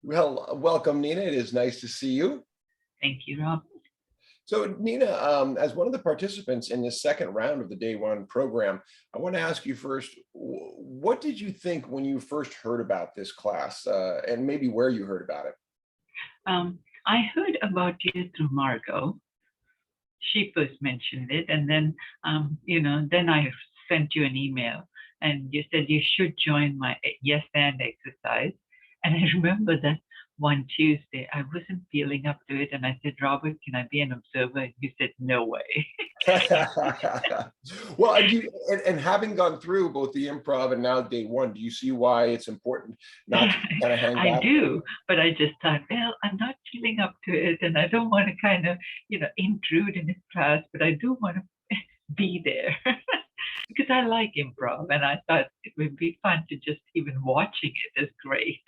Well, welcome, Nina. It is nice to see you. Thank you, Rob. So, Nina, as one of the participants in this second round of the Day One program, I want to ask you first, what did you think when you first heard about this class, and maybe where you heard about it? I heard about you through Margot. She first mentioned it, and then, then I sent you an email, and you said you should join my yes and exercise. And I remember that one Tuesday, I wasn't feeling up to it, and I said, Robert, can I be an observer? And you said, no way. Well, and having gone through both the improv and now Day One, do you see why it's important not to kind of hang back? I do, but I just thought, well, I'm not feeling up to it, and I don't want to kind of, intrude in his class, but I do want to be there because I like improv, and I thought it would be fun to just even watching it is great.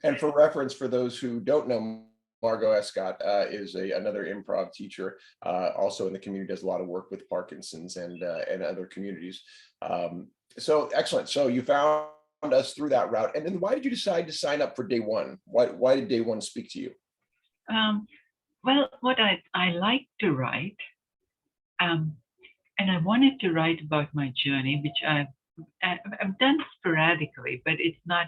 And for reference, for those who don't know, Margot Escott is another improv teacher, also in the community, does a lot of work with Parkinson's and other communities. So excellent. So you found us through that route. And then why did you decide to sign up for Day One? Why did Day One speak to you? Well, what I like to write, and I wanted to write about my journey, which I've done sporadically, but it's not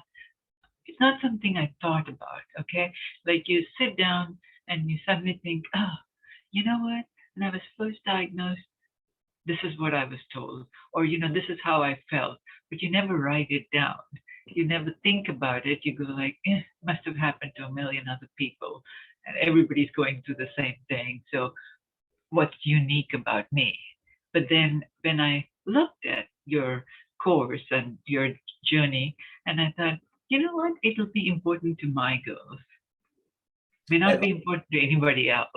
something I thought about, okay? Like you sit down and you suddenly think, oh, you know what? When I was first diagnosed, this is what I was told, or, this is how I felt, but you never write it down. You never think about it. You go like, must have happened to a million other people, and everybody's going through the same thing. So what's unique about me? But then when I looked at your course and your journey, and I thought, you know what? It'll be important to my girls. May not be important to anybody else.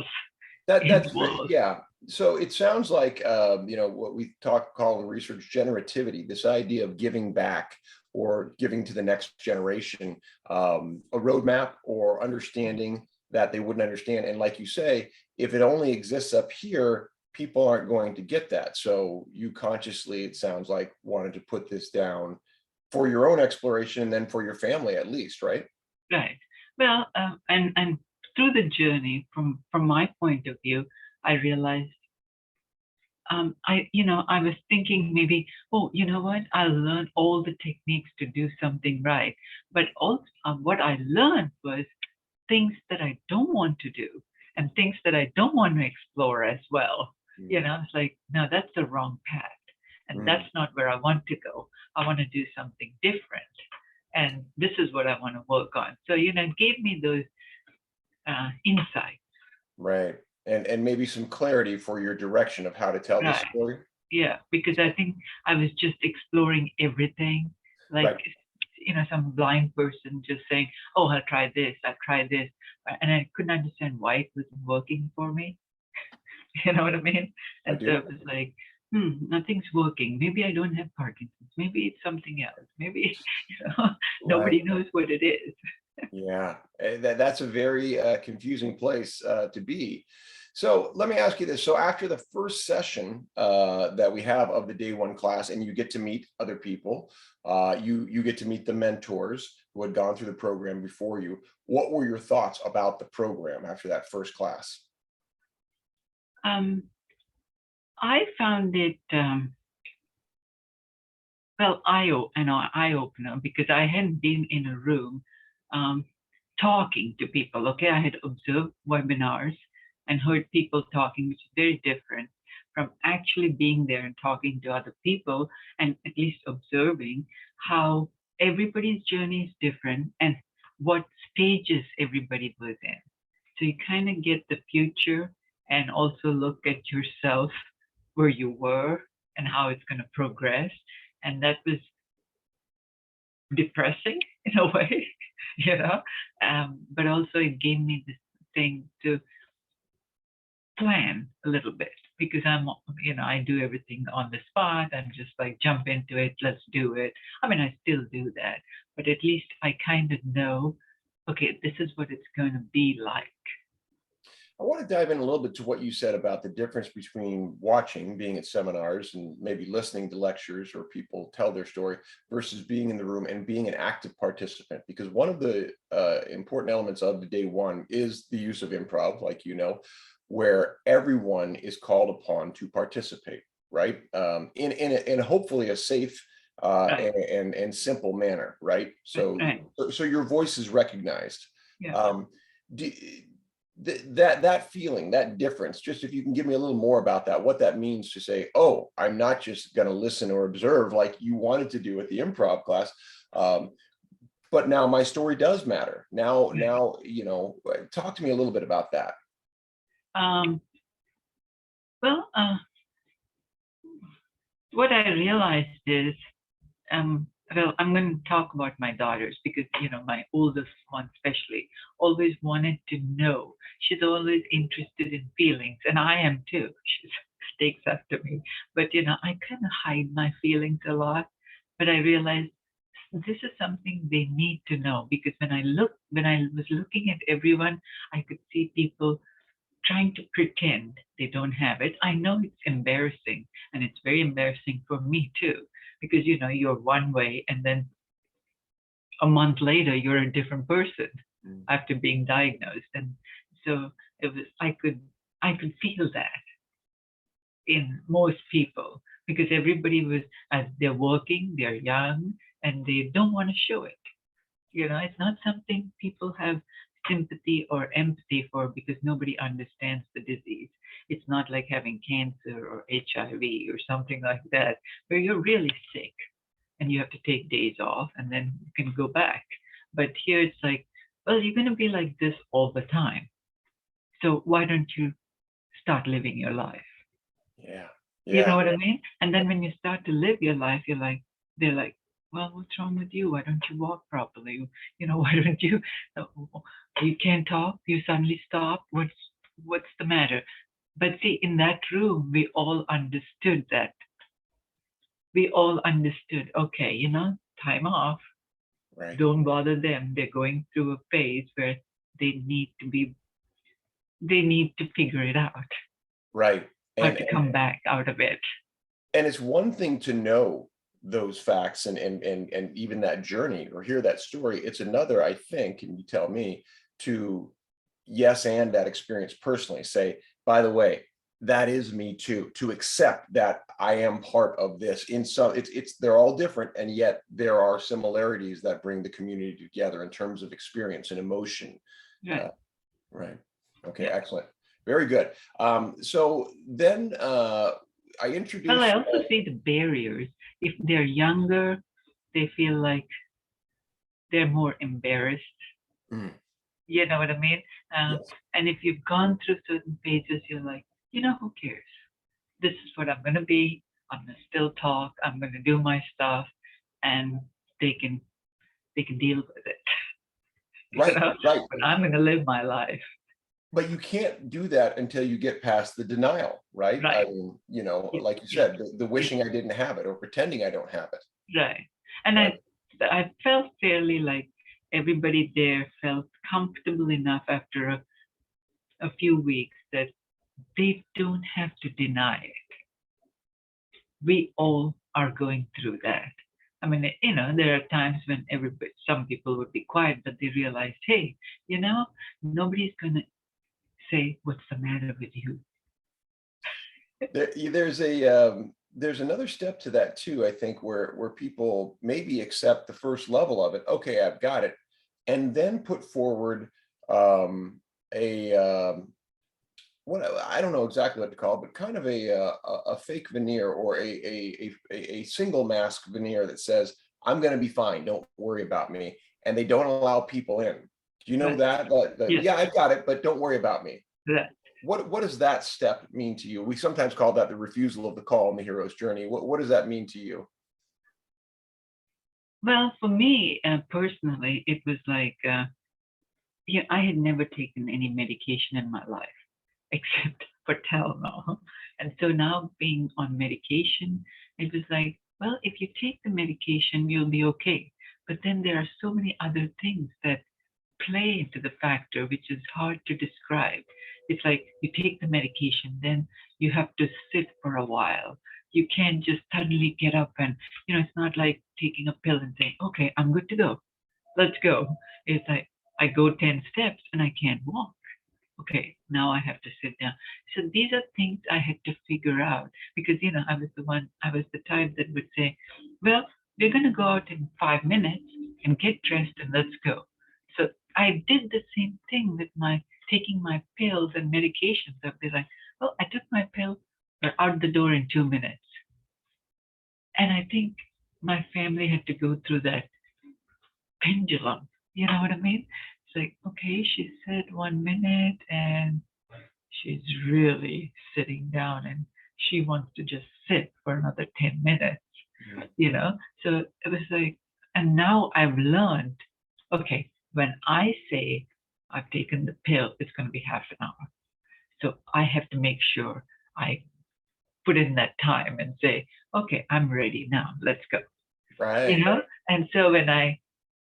That's great. Yeah. So it sounds like what we call in research generativity, this idea of giving back or giving to the next generation a roadmap or understanding that they wouldn't understand. And like you say, if it only exists up here, people aren't going to get that. So you consciously, it sounds like, wanted to put this down for your own exploration and then for your family at least, right? Right. Well, and through the journey, from my point of view, I realized, I was thinking maybe, oh, you know what? I'll learn all the techniques to do something right. But also, what I learned was things that I don't want to do and things that I don't want to explore as well. It's like, no, that's the wrong path. And that's not where I want to go. I want to do something different. And this is what I want to work on. So, it gave me those insights. Right. And maybe some clarity for your direction of how to tell this story. Yeah, because I think I was just exploring everything. Like, some blind person just saying, oh, I'll try this. And I couldn't understand why it wasn't working for me. You know what I mean? And so it was like, nothing's working. Maybe I don't have Parkinson's. Maybe it's something else. Maybe, nobody knows what it is. Yeah, that's a very confusing place to be. So let me ask you this. So after the first session that we have of the Day One class, and you get to meet other people, you get to meet the mentors who had gone through the program before you. What were your thoughts about the program after that first class? I found it, eye-opener, because I hadn't been in a room talking to people. Okay, I had observed webinars and heard people talking, which is very different from actually being there and talking to other people and at least observing how everybody's journey is different and what stages everybody was in. So you kind of get the future and also look at yourself, where you were and how it's going to progress. And that was depressing in a way, but also it gave me this thing to plan a little bit, because I do everything on the spot. I'm just like, jump into it, let's do it. I mean, I still do that, but at least I kind of know, okay, this is what it's going to be like. I want to dive in a little bit to what you said about the difference between watching, being at seminars and maybe listening to lectures or people tell their story versus being in the room and being an active participant. Because one of the important elements of the day one is the use of improv, like you know, where everyone is called upon to participate, right? In hopefully a safe Right. and simple manner, right? So Right. so your voice is recognized. Yeah. Do, that feeling, that difference, just if you can give me a little more about that, what that means to say, oh, I'm not just going to listen or observe like you wanted to do at the improv class, but now my story does matter. Now, you know, talk to me a little bit about that. Um, well, what I realized is, well, I'm going to talk about my daughters because, you know, my oldest one especially always wanted to know. She's always interested in feelings, and I am too. She takes after me. But, you know, I kind of hide my feelings a lot. But I realized this is something they need to know because when I was looking at everyone, I could see people trying to pretend they don't have it. I know it's embarrassing, and it's very embarrassing for me too, because you know you're one way, and then a month later you're a different person after being diagnosed. And so it was I could feel that in most people because everybody was as they're working, they're young, and they don't want to show it. You know, it's not something people have sympathy or empathy for because nobody understands the disease. It's not like having cancer or HIV or something like that, where you're really sick and you have to take days off and then you can go back. But here it's like, well, you're going to be like this all the time. So why don't you start living your life? Yeah. You know what I mean? And then when you start to live your life, they're like, well, what's wrong with you? Why don't you walk properly? You know, why don't you, you can't talk? You suddenly stop? What's the matter? But see, in that room, we all understood that. We all understood, okay, you know, time off. Right. Don't bother them. They're going through a phase where they need to figure it out. Right. How to come back out of it. And it's one thing to know those facts and even that journey or hear that story. It's another, I think, and you tell me, to yes and that experience personally. Say, by the way, that is me too. To accept that I am part of this. In some, it's they're all different, and yet there are similarities that bring the community together in terms of experience and emotion. Right. Right. Okay. Yeah. Excellent. Very good. So then I introduced. Well, I also see the barriers. If they're younger, they feel like they're more embarrassed. You know what I mean? Yes. And if you've gone through certain phases, you're like, you know, who cares? This is what I'm going to be. I'm going to still talk. I'm going to do my stuff, and they can deal with it. Right. You know? Right. But I'm going to live my life. But you can't do that until you get past the denial, right? Right. I mean, you know, like you said, the wishing I didn't have it or pretending I don't have it. Right. And right. I felt fairly like everybody there felt comfortable enough after a few weeks that they don't have to deny it. We all are going through that. I mean, you know, there are times when some people would be quiet, but they realize, hey, you know, nobody's going to say, what's the matter with you? There's another step to that too, I think, where people maybe accept the first level of it. Okay, I've got it, and then put forward what I don't know exactly what to call it, but kind of a fake veneer or a single mask veneer that says, I'm going to be fine, don't worry about me, and they don't allow people in. Do you know that? Yes. Yeah, I've got it, but don't worry about me. Yeah. What does that step mean to you? We sometimes call that the refusal of the call in the hero's journey. What does that mean to you? Well, for me personally, it was like, yeah, I had never taken any medication in my life except for Tylenol. And so now being on medication, it was like, well, if you take the medication, you'll be okay. But then there are so many other things that play into the factor, which is hard to describe. It's like you take the medication, then you have to sit for a while. You can't just suddenly get up and, it's not like taking a pill and saying, okay, I'm good to go. Let's go. It's like I go 10 steps and I can't walk. Okay, now I have to sit down. So these are things I had to figure out because, I was the type that would say, well, we're going to go out in 5 minutes and get dressed and let's go. So I did the same thing with my taking my pills and medications. I'd be like, well, I took my pill, we're out the door in 2 minutes. And I think my family had to go through that pendulum. You know what I mean? It's like, okay, she said 1 minute and she's really sitting down and she wants to just sit for another 10 minutes, So it was like, and now I've learned, okay, when I say I've taken the pill, it's going to be half an hour. So I have to make sure I put in that time and say, okay, I'm ready now, let's go. Right. And so when I,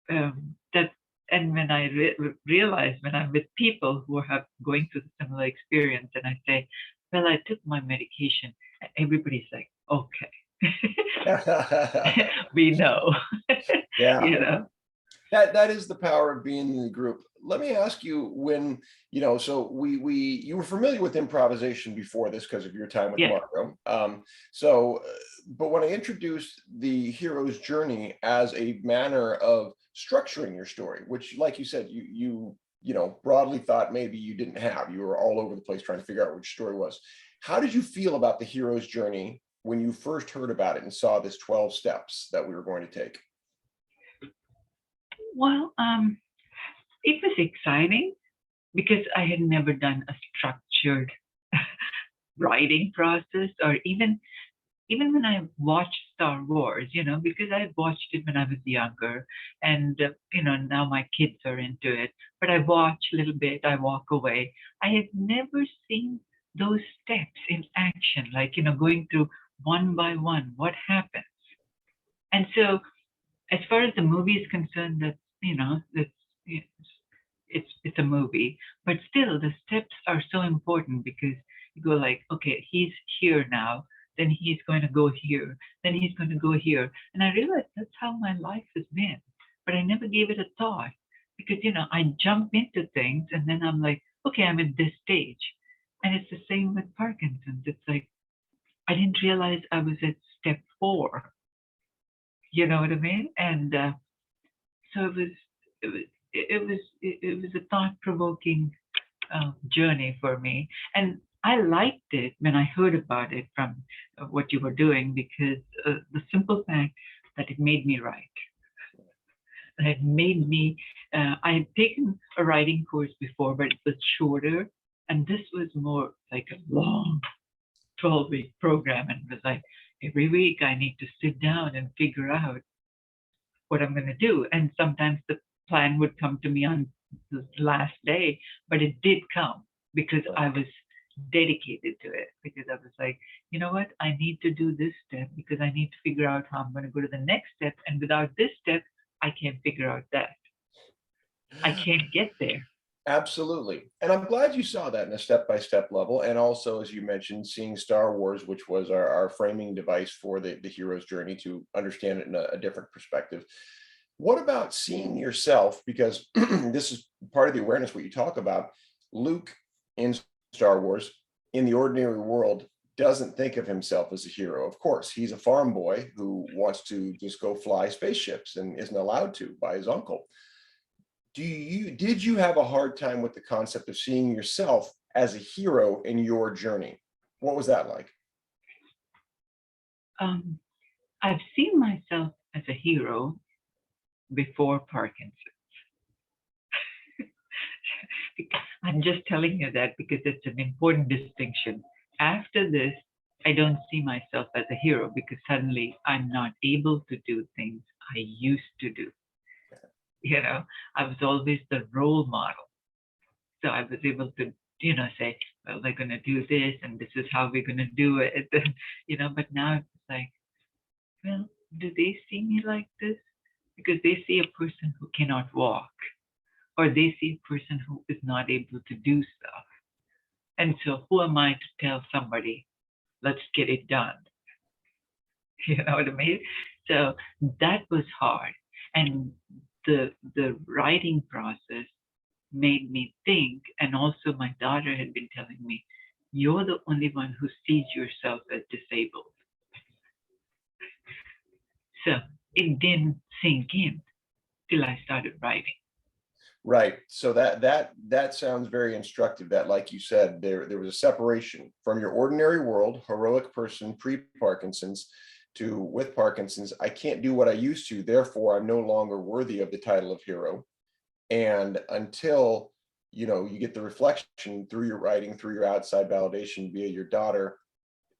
when I realize when I'm with people who are going through the similar experience and I say, well, I took my medication, everybody's like, okay, we know. Yeah. That is the power of being in the group. Let me ask you when, so you were familiar with improvisation before this because of your time with Marco. But when I introduced the hero's journey as a manner of structuring your story, which, like you said, you broadly thought maybe you didn't have, you were all over the place trying to figure out which story was. How did you feel about the hero's journey when you first heard about it and saw this 12 steps that we were going to take? Well, it was exciting because I had never done a structured writing process, or even when I watched Star Wars, because I watched it when I was younger, and now my kids are into it. But I watch a little bit, I walk away. I had never seen those steps in action, like going through one by one what happens. And so, as far as the movie is concerned, that it's a movie, but still the steps are so important because you go like, okay, he's here now, then he's going to go here, then he's going to go here. And I realized that's how my life has been, but I never gave it a thought because, I jump into things and then I'm like, okay, I'm at this stage. And it's the same with Parkinson's. It's like, I didn't realize I was at step 4. You know what I mean? And so it was a thought-provoking journey for me, and I liked it when I heard about it from what you were doing because the simple fact that it made me write. It made me. I had taken a writing course before, but it was shorter, and this was more like a long 12-week program, and it was like every week I need to sit down and figure out what I'm going to do. And sometimes the plan would come to me on the last day, but it did come because I was dedicated to it, because I was like, you know what, I need to do this step because I need to figure out how I'm going to go to the next step. And without this step, I can't figure out that. I can't get there. Absolutely. And I'm glad you saw that in a step-by-step level. And also, as you mentioned, seeing Star Wars, which was our framing device for the hero's journey, to understand it in a different perspective. What about seeing yourself? Because this is part of the awareness, what you talk about. Luke in Star Wars, in the ordinary world, doesn't think of himself as a hero. Of course, he's a farm boy who wants to just go fly spaceships and isn't allowed to by his uncle. Did you have a hard time with the concept of seeing yourself as a hero in your journey? What was that like? I've seen myself as a hero before Parkinson's. I'm just telling you that because it's an important distinction. After this, I don't see myself as a hero because suddenly I'm not able to do things I used to do. I was always the role model. So I was able to, say, well, we're going to do this and this is how we're going to do it. But now it's like, well, do they see me like this? Because they see a person who cannot walk, or they see a person who is not able to do stuff. And so who am I to tell somebody, let's get it done? You know what I mean? So that was hard. And the writing process made me think, and also my daughter had been telling me, you're the only one who sees yourself as disabled. So it didn't sink in till I started writing. Right. So that sounds very instructive. That, like you said, there was a separation from your ordinary world, heroic person pre-Parkinson's, to with Parkinson's. I can't do what I used to, therefore I'm no longer worthy of the title of hero. And until you get the reflection through your writing, through your outside validation via your daughter,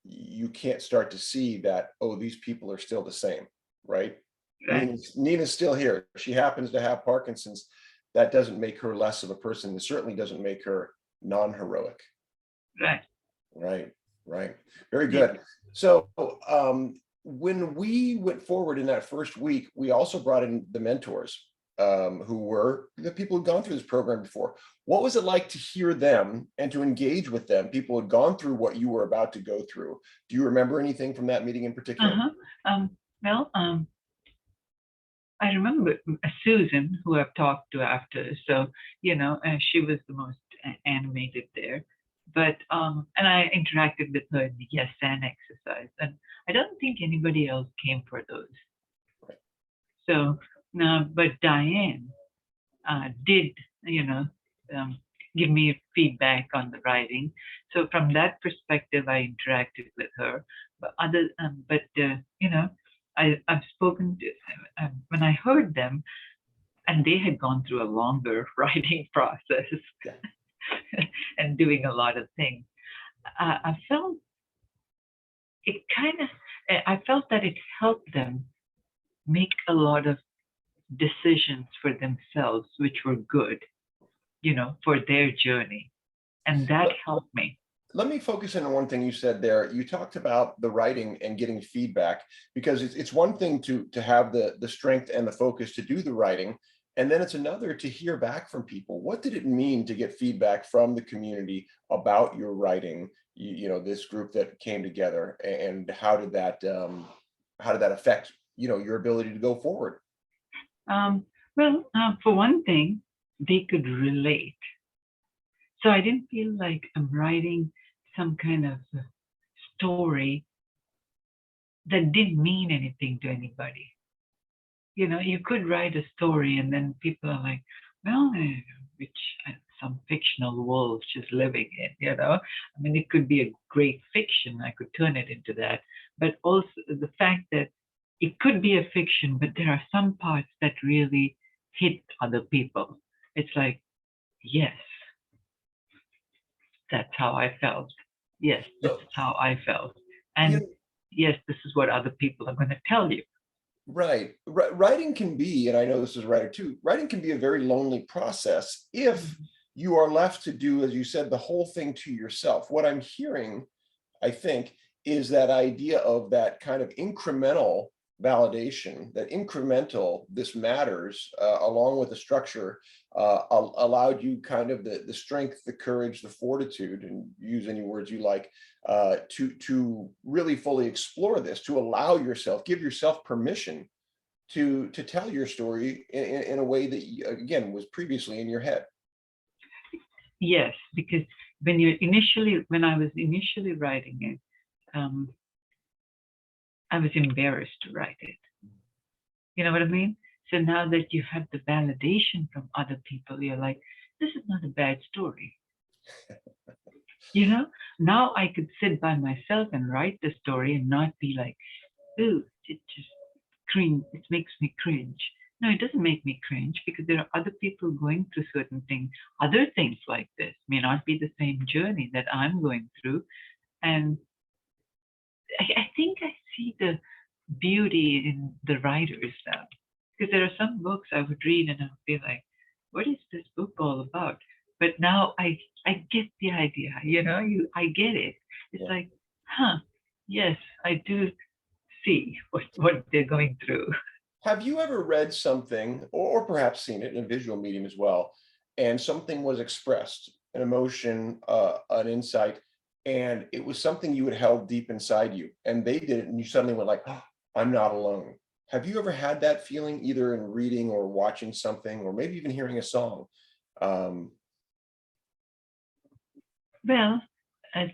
you can't start to see that, oh, these people are still the same, right? Right. Nina's still here. She happens to have Parkinson's. That doesn't make her less of a person. It certainly doesn't make her non-heroic. Right. Right. Very good. So when we went forward in that first week, we also brought in the mentors who were the people who'd gone through this program before. What was it like to hear them and to engage with them? People who had gone through what you were about to go through. Do you remember anything from that meeting in particular? Well, I remember Susan, who I've talked to after. So, she was the most animated there. But, and I interacted with her in the yes and exercise. And I don't think anybody else came for those. Right. So, but Diane did, give me feedback on the writing. So from that perspective, I interacted with her. But I've spoken to, when I heard them, and they had gone through a longer writing process and doing a lot of things. I felt that it helped them make a lot of decisions for themselves, which were good, for their journey. And that helped me. Let me focus in on one thing you said there. You talked about the writing and getting feedback, because it's one thing to have the strength and the focus to do the writing, and then it's another to hear back from people. What did it mean to get feedback from the community about your writing? This group that came together, and how did that affect your ability to go forward? For one thing, they could relate. So I didn't feel like I'm writing some kind of story that didn't mean anything to anybody. You could write a story and then people are like, well, some fictional world she's living in, I mean, it could be a great fiction. I could turn it into that. But also the fact that it could be a fiction, but there are some parts that really hit other people. It's like, yes, that's how I felt. Yes, this is how I felt. And yes, this is what other people are going to tell you. Right. Writing can be, and I know this is a writer too, writing can be a very lonely process if you are left to do, as you said, the whole thing to yourself. What I'm hearing, I think, is that idea of that kind of incremental validation, that incremental, this matters, along with the structure, allowed you kind of the strength, the courage, the fortitude, and use any words you like, to really fully explore this, to allow yourself, give yourself permission to tell your story in a way that, again, was previously in your head. Yes, because when I was initially writing it, I was embarrassed to write it. You know what I mean? So now that you have the validation from other people, you're like, this is not a bad story. Now I could sit by myself and write the story and not be like, ooh, it just cringe. It makes me cringe. No, it doesn't make me cringe, because there are other people going through certain things. Other things like this may not be the same journey that I'm going through. And I think I see the beauty in the writers now, because there are some books I would read and I would be like, what is this book all about? But now I get the idea, I get it. It's like, yes, I do see what they're going through. Have you ever read something, or perhaps seen it in a visual medium as well, and something was expressed, an emotion, an insight, and it was something you had held deep inside you, and they did it, and you suddenly went like, oh, I'm not alone. Have you ever had that feeling, either in reading or watching something, or maybe even hearing a song? Um, Well,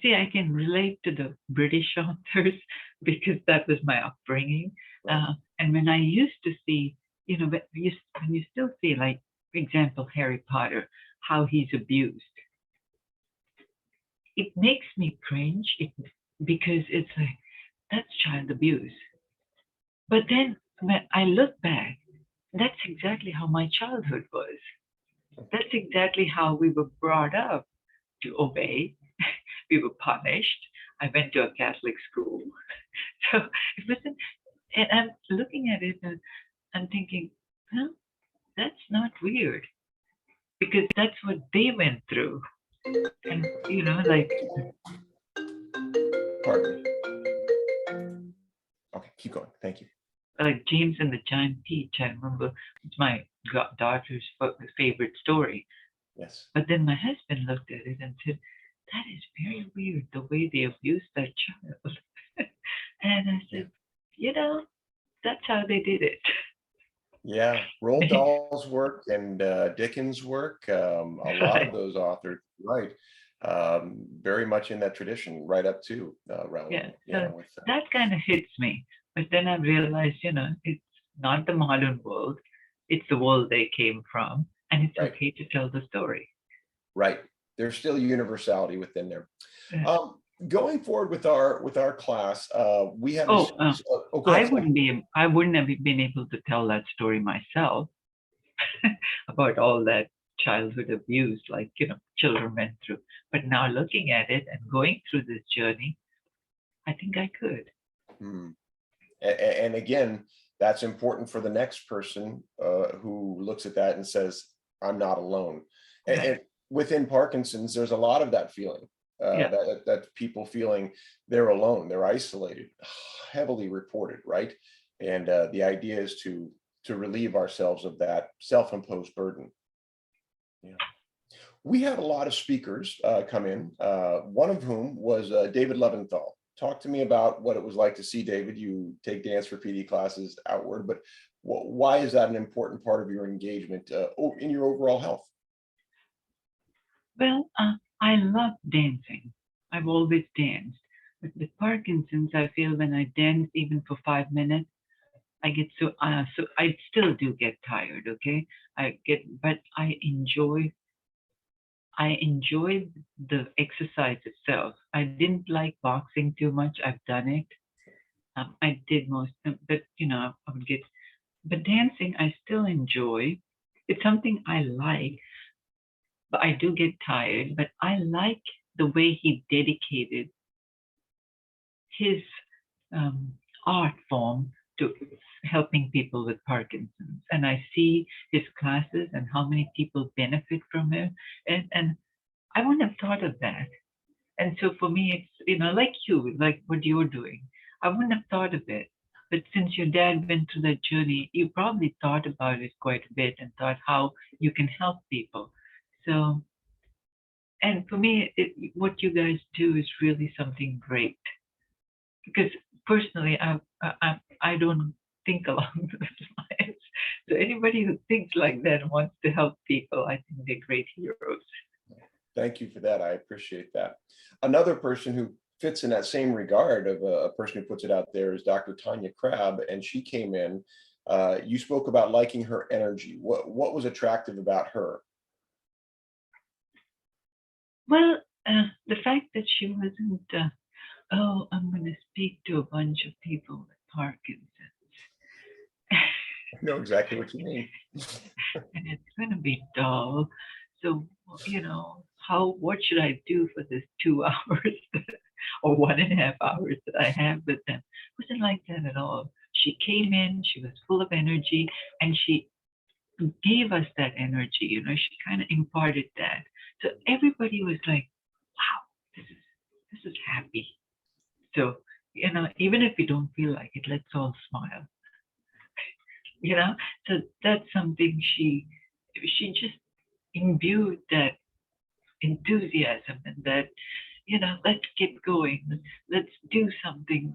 see, I can relate to the British authors because that was my upbringing. right, And when I used to see, when you still see, like, for example, Harry Potter, how he's abused, it makes me cringe because it's like, that's child abuse. But then when I look back, that's exactly how my childhood was. That's exactly how we were brought up to obey. We were punished. I went to a Catholic school. So it wasn't, and I'm looking at it and I'm thinking, well, that's not weird because that's what they went through. And, like, pardon me. Okay, keep going. Thank you. James and the Giant Peach, I remember it's my daughter's favorite story. Yes. But then my husband looked at it and said, that is very weird, the way they abused that child. And I Yeah. said, that's how they did it. Yeah, Roald Dahl's work and Dickens' work, a lot of Right. those authors, right, very much in that tradition, right up to Yeah. Rowling. Yeah, So with that kind of hits me. But then I realized, it's not the modern world, it's the world they came from. And it's right, okay to tell the story. right. There's still universality within there. Yeah. Going forward with our class, we have a Oh, series. Oh, go ahead. Sorry. I wouldn't have been able to tell that story myself about all that childhood abuse, like, children went through. But now looking at it and going through this journey, I think I could. Hmm. And again, that's important for the next person who looks at that and says, I'm not alone. And Right. within Parkinson's, there's a lot of that feeling, Yeah. that people feeling they're alone, they're isolated, heavily reported, right? And the idea is to relieve ourselves of that self-imposed burden. Yeah. We had a lot of speakers come in, one of whom was David Leventhal. Talk to me about what it was like to see David. You take dance for PD classes outward, but why is that an important part of your engagement in your overall health? Well, I love dancing. I've always danced. But with Parkinson's, I feel when I dance even for 5 minutes, I get so I still do get tired. Okay, but I enjoy the exercise itself. I didn't like boxing too much. I've done it. I did most, but I would get. But dancing, I still enjoy. It's something I like, but I do get tired. But I like the way he dedicated his um, art form to helping people with Parkinson's. And I see his classes and how many people benefit from it. And I wouldn't have thought of that. And so for me, it's, like you, like what you're doing. I wouldn't have thought of it. But since your dad went through that journey, you probably thought about it quite a bit and thought how you can help people. So, and for me, what you guys do is really something great. Because personally, I don't think along those lines. So anybody who thinks like that and wants to help people, I think they're great heroes. Thank you for that. I appreciate that. Another person who fits in that same regard of a person who puts it out there is Dr. Tanya Crabb, and she came in. You spoke about liking her energy. What was attractive about her? Well, the fact that she wasn't, oh, I'm going to speak to a bunch of people with Parkinson's. I know exactly what you mean. And it's going to be dull. So, what should I do for this 2 hours or 1.5 hours that I have with them? It wasn't like that at all. She came in, she was full of energy, and she gave us that energy. She kind of imparted that. So everybody was like, wow, this is happy. So, even if we don't feel like it, let's all smile. you know so that's something she just imbued that enthusiasm and that, let's get going, let's do something,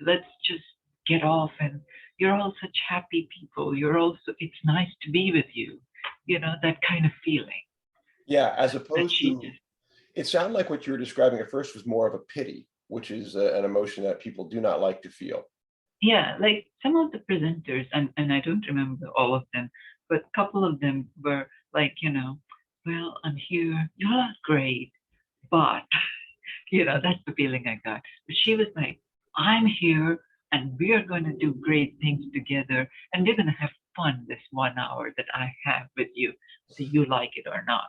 let's just get off. And you're all such happy people. It's nice to be with you, that kind of feeling. Yeah, as opposed to, just, it sounded like what you were describing at first was more of a pity, which is an emotion that people do not like to feel. yeah, like some of the presenters, and I don't remember all of them, but a couple of them were like, well, I'm here, you're all great, but, that's the feeling I got. But she was like, I'm here and we are going to do great things together and we're going to have fun this 1 hour that I have with you, whether you like it or not.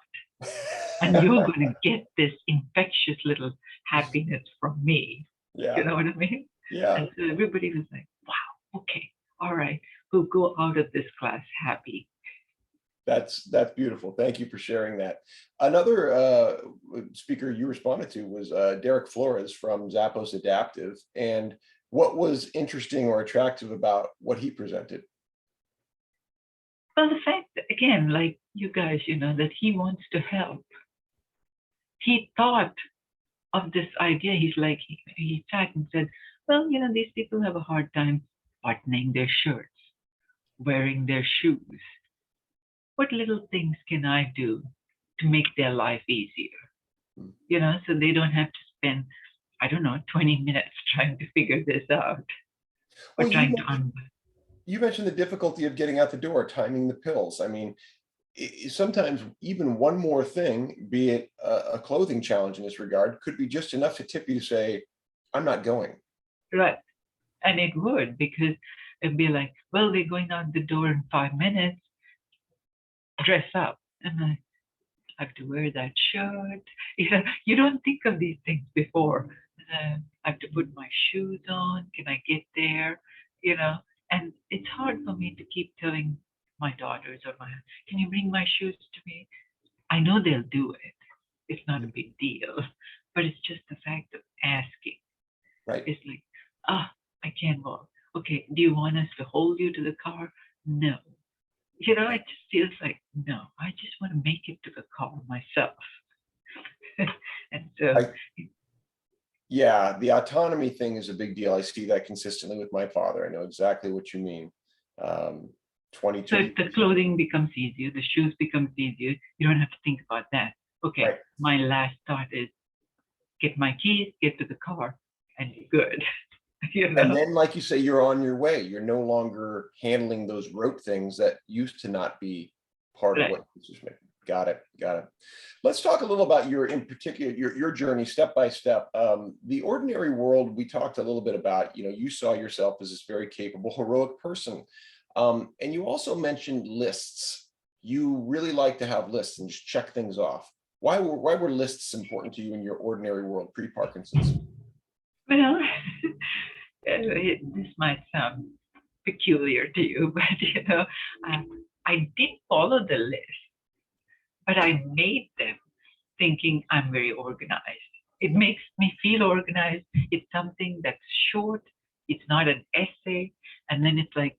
And you're going to get this infectious little happiness from me. Yeah. You know what I mean? Yeah. And so everybody was like, wow, okay, all right, we'll go out of this class happy. That's beautiful. Thank you for sharing that. Another speaker you responded to was Derek Flores from Zappos Adaptive. And what was interesting or attractive about what he presented? Well, the fact that, again, like you guys, that he wants to help. He thought of this idea. He's like, he sat and said, well, these people have a hard time buttoning their shirts, wearing their shoes. What little things can I do to make their life easier? So they don't have to spend, I don't know, 20 minutes trying to figure this out. Or trying to you mentioned the difficulty of getting out the door, timing the pills. I mean, sometimes even one more thing, be it a clothing challenge in this regard, could be just enough to tip you to say, I'm not going. Right. And it would, because it'd be like, well, we're going out the door in 5 minutes, dress up. And I have to wear that shirt. You don't think of these things before. I have to put my shoes on. Can I get there? And it's hard for me to keep telling my daughters or can you bring my shoes to me? I know they'll do it. It's not a big deal, but it's just the fact of asking. Right. It's like, I can't walk. Okay, do you want us to hold you to the car? No. It just feels like, no, I just want to make it to the car myself. And so, yeah, the autonomy thing is a big deal. I see that consistently with my father. I know exactly what you mean. 22. So if the clothing becomes easier, the shoes becomes easier, you don't have to think about that. Okay, right. My last thought is get my keys, get to the car, and you're good. And then, like you say, you're on your way. You're no longer handling those rote things that used to not be part of what decision making. Got it. Let's talk a little about in particular, your journey step by step. The ordinary world, we talked a little bit about, you saw yourself as this very capable, heroic person. And you also mentioned lists. You really like to have lists and just check things off. Why were lists important to you in your ordinary world pre-Parkinson's? Well, this might sound peculiar to you, but I did follow the list, but I made them thinking I'm very organized. It makes me feel organized. It's something that's short. It's not an essay. And then it's like,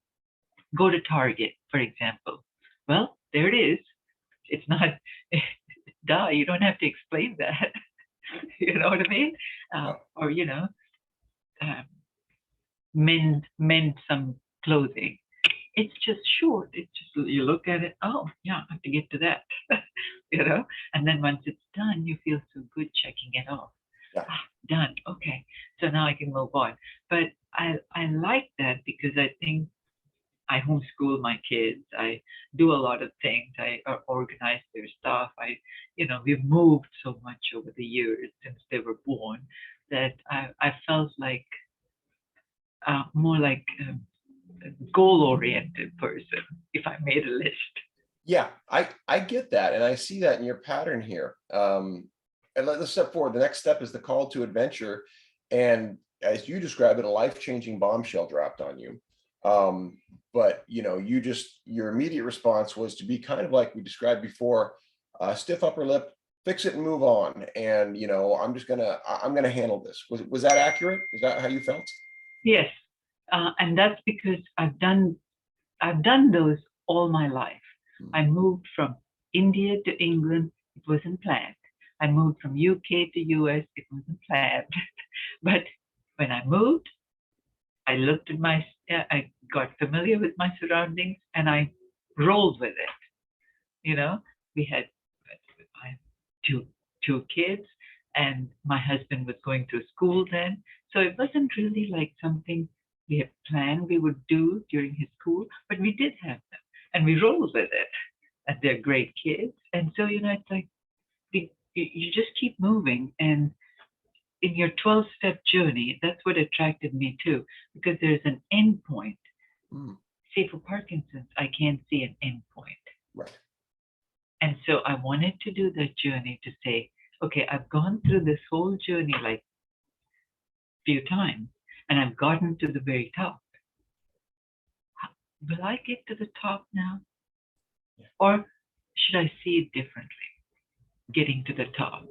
go to Target, for example. Well, there it is. It's not, duh, you don't have to explain that. You know what I mean? Or, mend some clothing. It's just short. It's just, you look at it, oh, yeah, I have to get to that, And then once it's done, you feel so good checking it off. Yeah. Done. Okay. So now I can move on. But I like that because I think I homeschool my kids. I do a lot of things. I organize their stuff. We've moved so much over the years since they were born that I felt like more like a goal-oriented person if I made a list. Yeah, I get that. And I see that in your pattern here. And let's step forward. The next step is the call to adventure. And as you describe it, a life-changing bombshell dropped on you. But your immediate response was to be kind of like we described before, stiff upper lip, fix it and move on. And I'm gonna handle this. Was that accurate? Is that how you felt? Yes, and that's because I've done those all my life. I moved from India to England, it wasn't planned. I moved from UK to US, it wasn't planned. But when I moved, I looked at I got familiar with my surroundings and I rolled with it. You know, I have two kids and my husband was going through school then. So it wasn't really like something we had planned we would do during his school, but we did have them and we rolled with it. And they're great kids. And so, it's like you just keep moving. And in your 12-step journey, that's what attracted me too, because there's an end point. Say for Parkinson's, I can't see an end point. Right. And so I wanted to do that journey to say, okay, I've gone through this whole journey like a few times, and I've gotten to the very top. Will I get to the top now? Yeah. Or should I see it differently, getting to the top?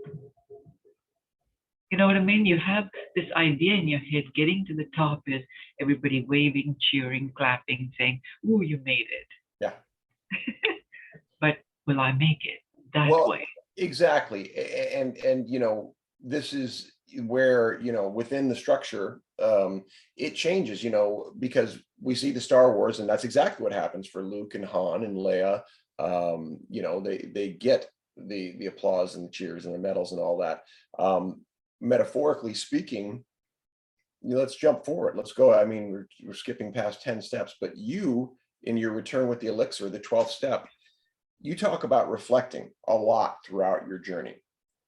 You know what I mean? You have this idea in your head, getting to the top is everybody waving, cheering, clapping, saying, "Ooh, you made it." Yeah. But will I make it that way? Exactly. And this is where, within the structure, it changes, because we see the Star Wars, and that's exactly what happens for Luke and Han and Leia. They get the applause and the cheers and the medals and all that. Metaphorically speaking, let's jump forward. Let's go. I mean, we're skipping past 10 steps, but you, in your return with the Elixir, the 12th step, you talk about reflecting a lot throughout your journey.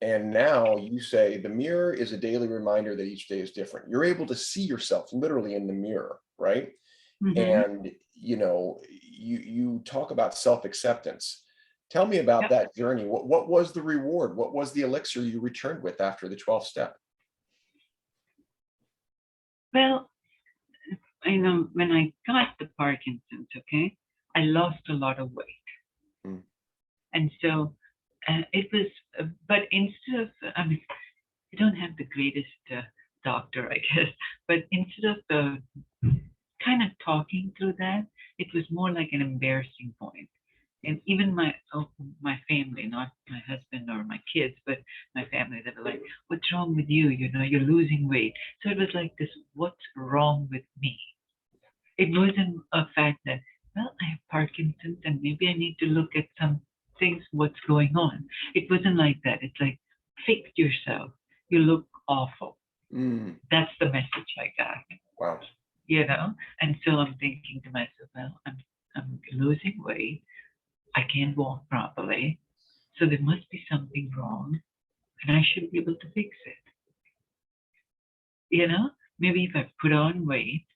And now you say the mirror is a daily reminder that each day is different. You're able to see yourself literally in the mirror, right? Mm-hmm. And, you talk about self-acceptance. Tell me about that journey. What was the reward? What was the Elixir you returned with after the 12th step? Well, when I got the Parkinson's, okay, I lost a lot of weight. And so it was, but instead of, I don't have the greatest doctor, I guess, but instead of kind of talking through that, it was more like an embarrassing point. And even my family, not my husband or my kids, but my family, they were like, "What's wrong with you? You're losing weight." So it was like this, what's wrong with me? It wasn't a fact that, well, I have Parkinson's and maybe I need to look at some things, what's going on. It wasn't like that. It's like, fix yourself. You look awful. That's the message I got. Wow. And so I'm thinking to myself, well, I'm losing weight. I can't walk properly. So there must be something wrong and I should be able to fix it. Maybe if I put on weight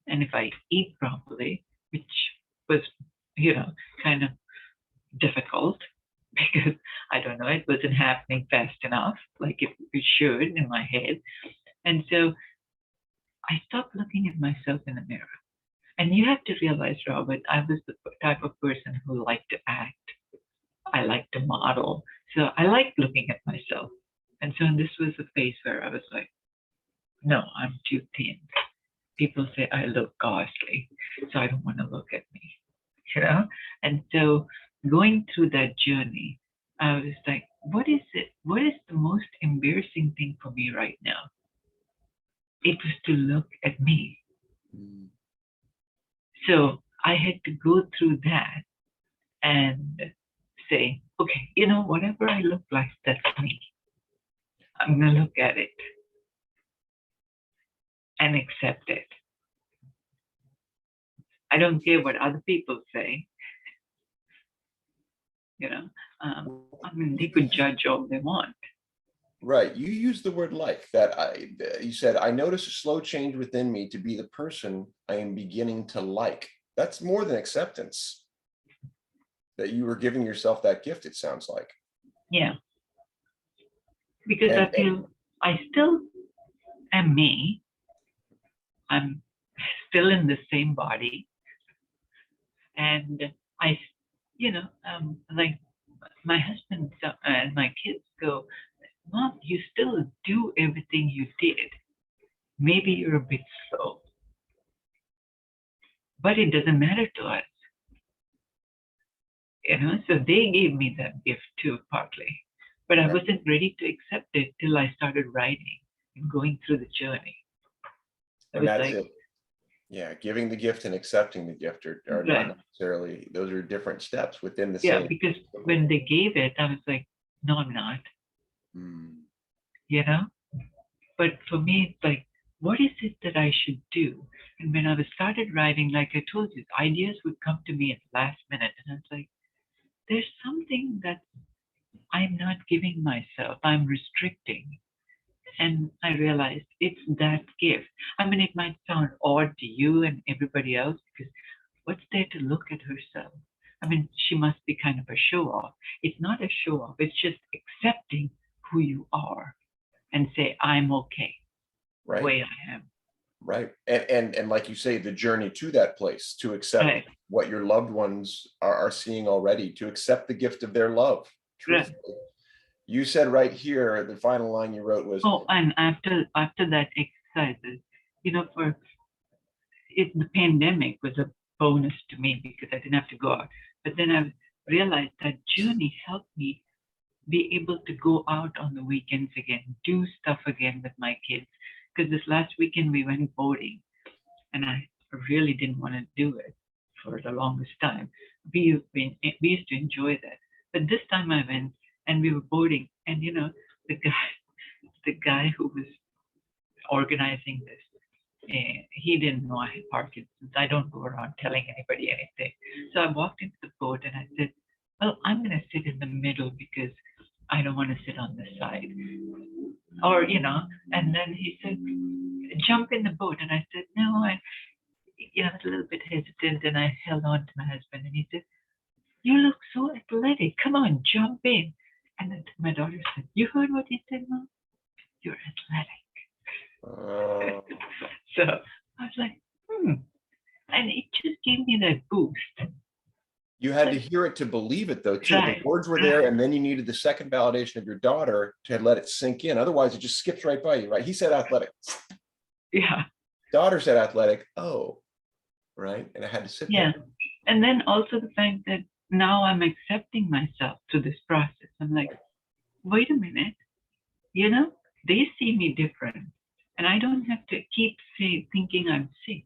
and if I eat properly, which was, kind of difficult because I don't know, it wasn't happening fast enough like it should in my head. And so I stopped looking at myself in the mirror. And you have to realize, Robert, I was the type of person who liked to act. I liked to model. So I liked looking at myself. And so this was a phase where I was like, no, I'm too thin. People say I look ghastly, so I don't want to look at me, And so going through that journey, I was like, what is it? What is the most embarrassing thing for me right now? It was to look at me. So I had to go through that and say, okay, whatever I look like, that's me. I'm going to look at it and accept it. I don't care what other people say. They could judge all they want. Right. You use the word like that. You said, I notice a slow change within me to be the person I am beginning to like. That's more than acceptance. That you were giving yourself that gift, it sounds like. Yeah. Because I feel I still am me. I'm still in the same body. And I, like my husband and my kids go, Mom, you still do everything you did. Maybe you're a bit slow. But it doesn't matter to us. So they gave me that gift too, partly. But I Right. wasn't ready to accept it till I started writing and going through the journey. I And was that's like, it. Yeah, giving the gift and accepting the gift are not right. necessarily, those are different steps within the Yeah, same. because when they gave it, I was like, no, I'm not, Mm, you know? But for me, it's like, what is it that I should do? And when I was started writing, like I told you, ideas would come to me at the last minute. And I was like, there's something that I'm not giving myself, I'm restricting. And I realized it's that gift. I mean, it might sound odd to you and everybody else because what's there to look at herself? I mean, she must be kind of a show off. It's not a show off, it's just accepting who you are and say, I'm okay the right. way I am. Right. And like you say, the journey to that place, to accept Right, what your loved ones are seeing already, to accept the gift of their love, right. truthfully. You said right here, the final line you wrote was, Oh, and after that exercises, for the pandemic was a bonus to me because I didn't have to go out. But then I realized that journey helped me be able to go out on the weekends again, do stuff again with my kids. Because this last weekend we went boating, and I really didn't want to do it for the longest time. We used to enjoy that, but this time I went and we were boating, and the guy who was organizing this, he didn't know I had Parkinson's. I don't go around telling anybody anything. So I walked into the boat and I said, well, I'm going to sit in the middle because I don't want to sit on the side. And then he said, jump in the boat. And I said, no, I was a little bit hesitant and I held on to my husband and he said, you look so athletic. Come on, jump in. And then my daughter said, you heard what he said, Mom? You're athletic. So I was like, and it just gave me that boost. you had to hear it to believe it, though, too. The Right, words were there, and then you needed the second validation of your daughter to let it sink in. Otherwise, it just skips right by you, right? He said athletic. yeah, Daughter said athletic. Oh, right. And I had to sit yeah. there. And then also the fact that now I'm accepting myself through this process. I'm like, wait a minute, they see me different, and I don't have to keep thinking I'm sick.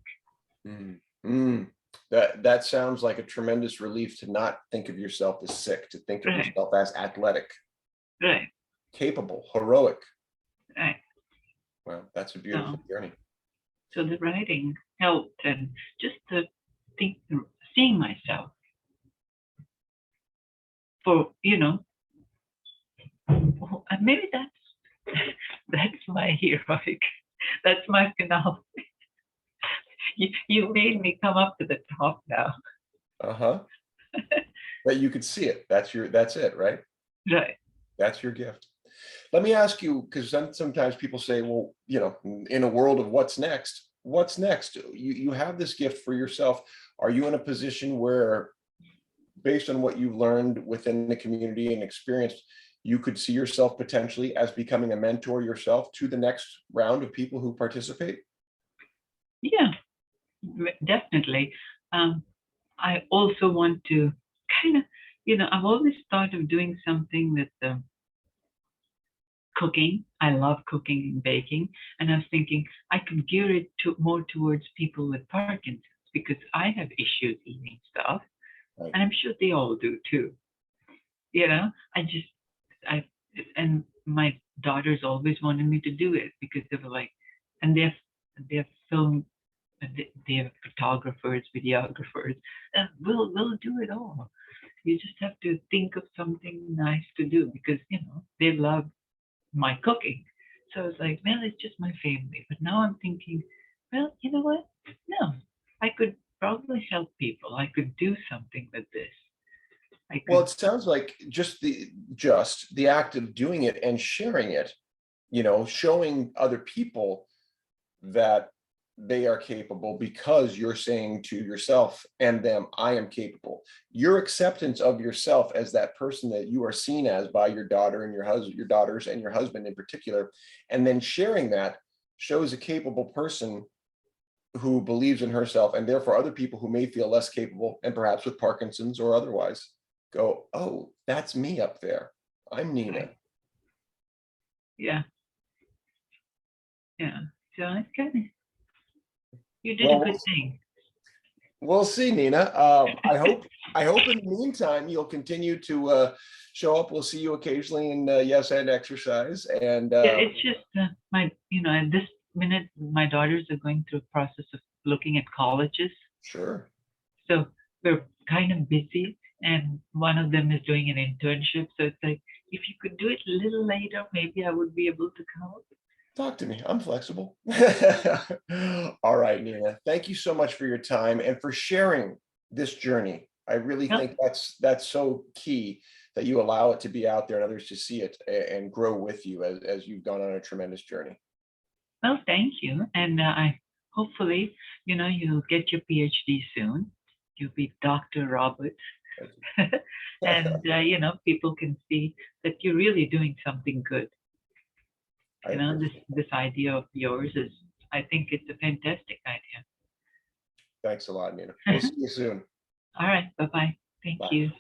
Mm, mm. That sounds like a tremendous relief to not think of yourself as sick, to think of Right, yourself as athletic, right, capable, heroic. right. Well, that's a So, beautiful journey. so the writing helped, and just the think, seeing myself for maybe that's my heroic. That's my finale. You made me come up to the top now. Uh-huh. But you could see it. That's it, right? Right. That's your gift. Let me ask you, because sometimes people say, well, in a world of what's next, what's next? You have this gift for yourself. Are you in a position where, based on what you've learned within the community and experienced, you could see yourself potentially as becoming a mentor yourself to the next round of people who participate? Yeah, definitely. I also want to kind of, I've always thought of doing something with cooking. I love cooking and baking, and I was thinking I could gear it more towards people with Parkinson's because I have issues eating stuff, Right. and I'm sure they all do too. I and my daughters always wanted me to do it because they were like, and they're film, they're photographers, videographers, and we'll do it all. You just have to think of something nice to do because they love my cooking. So I was like, well, it's just my family. But now I'm thinking, well, you know what? No, I could probably help people. I could do something with this. I Well, could, it sounds like just the act of doing it and sharing it, showing other people that they are capable because you're saying to yourself and them, I am capable. Your acceptance of yourself as that person that you are seen as by your daughter and your husband, your daughters and your husband in particular, and then sharing that shows a capable person who believes in herself, and therefore other people who may feel less capable and perhaps with Parkinson's or otherwise go, oh, that's me up there. I'm Nina. Right. Yeah. Yeah. So it's good. You did a good thing. We'll see, Nina. I hope in the meantime you'll continue to show up. We'll see you occasionally in Yes and Exercise. And Yeah, it's just at this minute, my daughters are going through a process of looking at colleges. sure. So we're kind of busy, and one of them is doing an internship. So it's like, if you could do it a little later, maybe I would be able to come. Talk to me. I'm flexible. All right, Nina. Thank you so much for your time and for sharing this journey. I really Yep. think that's so key, that you allow it to be out there and others to see it and grow with you as you've gone on a tremendous journey. Well, thank you, and I hopefully, you'll get your PhD soon. You'll be Dr. Roberts, and people can see that you're really doing something good. I appreciate it. This idea of yours is, I think it's a fantastic idea. Thanks a lot, Nina. We'll see you soon. All right, bye-bye. Thank Bye. you.